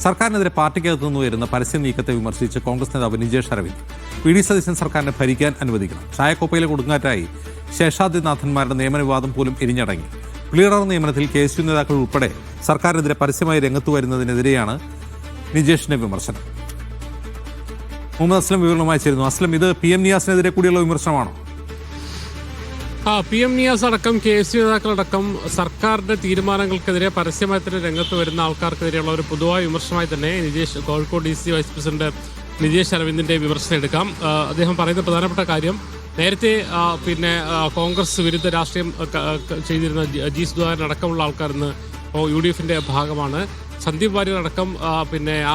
സർക്കാരിനെതിരെ പാർട്ടിക്കകത്തു നിന്ന് വരുന്ന പരസ്യ നീക്കത്തെ വിമർശിച്ച് കോൺഗ്രസ് നേതാവ് നിജേഷ് അരവിന്ദ് വി.ഡി. സതീശൻ സർക്കാരിനെ ഭരിക്കാൻ അനുവദിക്കണം. ചായക്കോപ്പയിലെ കൊടുങ്കാറ്റായി ശേഷാദ്രിനാഥന്മാരുടെ നിയമന വിവാദം പോലും എരിഞ്ഞടങ്ങി. പ്ലീഡർ നിയമനത്തിൽ KSU നേതാക്കൾ ഉൾപ്പെടെ സർക്കാരിനെതിരെ പരസ്യമായി രംഗത്ത് വരുന്നതിനെതിരെയാണ് നിജേഷിന്റെ വിമർശനം. മുഹമ്മദ് അസ്ലം വിവരങ്ങളുമായി ചേരുന്നു. അസ്ലം, ഇത് PM നിയാസിനെതിരെ കൂടിയുള്ള വിമർശനമാണോ? PM നിയാസ് അടക്കം KSU നേതാക്കളടക്കം സർക്കാരിന്റെ തീരുമാനങ്ങൾക്കെതിരെ പരസ്യമായി തന്നെ രംഗത്ത് വരുന്ന ആൾക്കാർക്കെതിരെയുള്ള ഒരു പൊതുവായ വിമർശനമായി തന്നെ Kozhikode DC vice president Nijesh അരവിന്ദിന്റെ വിമർശനം എടുക്കാം. അദ്ദേഹം പറയുന്ന പ്രധാനപ്പെട്ട കാര്യം, നേരത്തെ കോൺഗ്രസ് വിരുദ്ധ രാഷ്ട്രീയം ചെയ്തിരുന്ന G. സുധാകരൻ അടക്കമുള്ള ആൾക്കാർ ഇന്ന് UDFന്റെ ഭാഗമാണ്. സന്ദീപ് വാര്യർ അടക്കം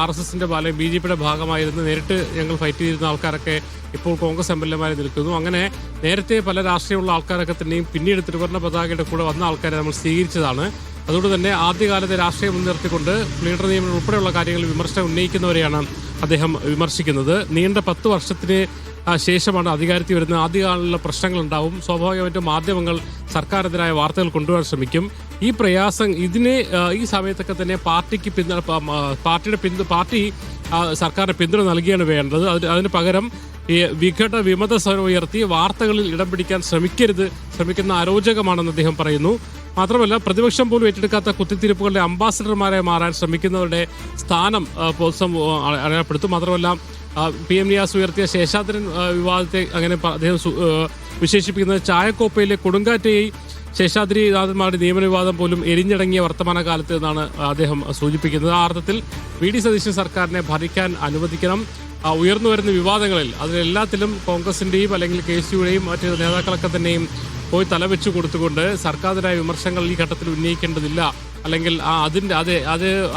RSSന്റെ അല്ലെങ്കിൽ BJPയുടെ ഭാഗമായിരുന്നു. നേരിട്ട് ഞങ്ങൾ ഫൈറ്റ് ചെയ്തിരുന്ന ആൾക്കാരൊക്കെ ഇപ്പോൾ കോൺഗ്രസ് MLA-മാരെ നിൽക്കുന്നു. അങ്ങനെ നേരത്തെ പല രാഷ്ട്രീയമുള്ള ആൾക്കാരൊക്കെ തന്നെയും പിന്നീട് ത്രിവർണ്ണ പതാകയുടെ കൂടെ വന്ന ആൾക്കാരെ നമ്മൾ സ്വീകരിച്ചതാണ്. അതുകൊണ്ട് തന്നെ ആദ്യകാലത്തെ രാഷ്ട്രീയം മുൻനിർത്തിക്കൊണ്ട് പ്ലീഡർ നിയമനം ഉൾപ്പെടെയുള്ള കാര്യങ്ങളിൽ വിമർശനം ഉന്നയിക്കുന്നവരെയാണ് അദ്ദേഹം വിമർശിക്കുന്നത്. നീണ്ട 10 വർഷത്തിന് ശേഷമാണ് അധികാരത്തിൽ വരുന്ന. ആദ്യകാലങ്ങളിലെ പ്രശ്നങ്ങളുണ്ടാവും. സ്വാഭാവികമായിട്ടും മാധ്യമങ്ങൾ സർക്കാരിനെതിരായ വാർത്തകൾ കൊണ്ടുവരാൻ ശ്രമിക്കും. ഈ പ്രയാസം ഈ സമയത്തൊക്കെ തന്നെ പാർട്ടി സർക്കാരിന് പിന്തുണ നൽകിയാണ് വേണ്ടത്. അതിന് പകരം ഈ വിമത സ്വരം ഉയർത്തി വാർത്തകളിൽ ഇടം പിടിക്കാൻ ശ്രമിക്കുന്ന അരോചകമാണെന്ന് അദ്ദേഹം പറയുന്നു. മാത്രമല്ല, പ്രതിപക്ഷം പോലും ഏറ്റെടുക്കാത്ത കുത്തിത്തിരിപ്പുകളുടെ അംബാസഡർമാരെ മാറാൻ ശ്രമിക്കുന്നവരുടെ സ്ഥാനം അടയാളപ്പെടുത്തും. മാത്രമല്ല, PM നിയാസ് ഉയർത്തിയ ശേഷാദ്രൻ വിവാദത്തെ അങ്ങനെ അദ്ദേഹം വിശേഷിപ്പിക്കുന്നത് ചായക്കോപ്പയിലെ കൊടുങ്കാറ്റയായി ശേഷാദ്രിനാഥന്മാരുടെ നിയമന വിവാദം പോലും എരിഞ്ഞടങ്ങിയ വർത്തമാനകാലത്ത് എന്നാണ് അദ്ദേഹം സൂചിപ്പിക്കുന്നത്. ആ അർത്ഥത്തിൽ V.D. സതീശൻ സർക്കാരിനെ ഭരിക്കാൻ അനുവദിക്കണം. ഉയർന്നു വരുന്ന വിവാദങ്ങളിൽ അതിലെല്ലാത്തിലും കോൺഗ്രസിന്റെയും അല്ലെങ്കിൽ KSUടെയും മറ്റ് നേതാക്കളൊക്കെ തന്നെയും പോയി തലവെച്ചു കൊടുത്തുകൊണ്ട് സർക്കാരിനെതിരായ വിമർശനങ്ങൾ ഈ ഘട്ടത്തിൽ ഉന്നയിക്കേണ്ടതില്ല, അല്ലെങ്കിൽ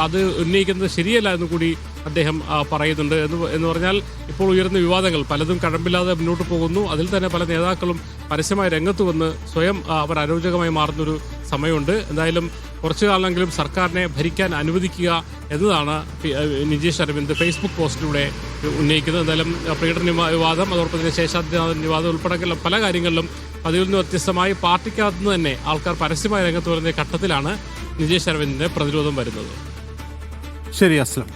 അത് ഉന്നയിക്കുന്നത് ശരിയല്ല എന്ന് കൂടി അദ്ദേഹം പറയുന്നുണ്ട്. എന്ന് പറഞ്ഞാൽ, ഇപ്പോൾ ഉയർന്ന വിവാദങ്ങൾ പലതും കഴമ്പില്ലാതെ മുന്നോട്ട് പോകുന്നു. അതിൽ തന്നെ പല നേതാക്കളും പരസ്യമായി രംഗത്ത് വന്ന് സ്വയം അവർ അരോചകമായി മാറുന്നൊരു സമയമുണ്ട്. എന്തായാലും കുറച്ചു കാലമെങ്കിലും സർക്കാരിനെ ഭരിക്കാൻ അനുവദിക്കുക എന്നതാണ് നിജേഷ് അരവിന്ദ് ഫേസ്ബുക്ക് പോസ്റ്റിലൂടെ ഉന്നയിക്കുന്നത്. എന്തായാലും പ്ലീഡർ വിവാദം, അതോടൊപ്പം തന്നെ ശേഷാദ്രിനാഥൻ വിവാദം ഉൾപ്പെടെ പല കാര്യങ്ങളിലും അതിൽ നിന്ന് വ്യത്യസ്തമായി പാർട്ടിക്കകത്ത് നിന്ന് തന്നെ ആൾക്കാർ പരസ്യമായി രംഗത്ത് വരുന്ന ഘട്ടത്തിലാണ് നിജേഷ് അരവിന്ദിന്റെ പ്രതിരോധം വരുന്നത്. ശരി അസ്ലം.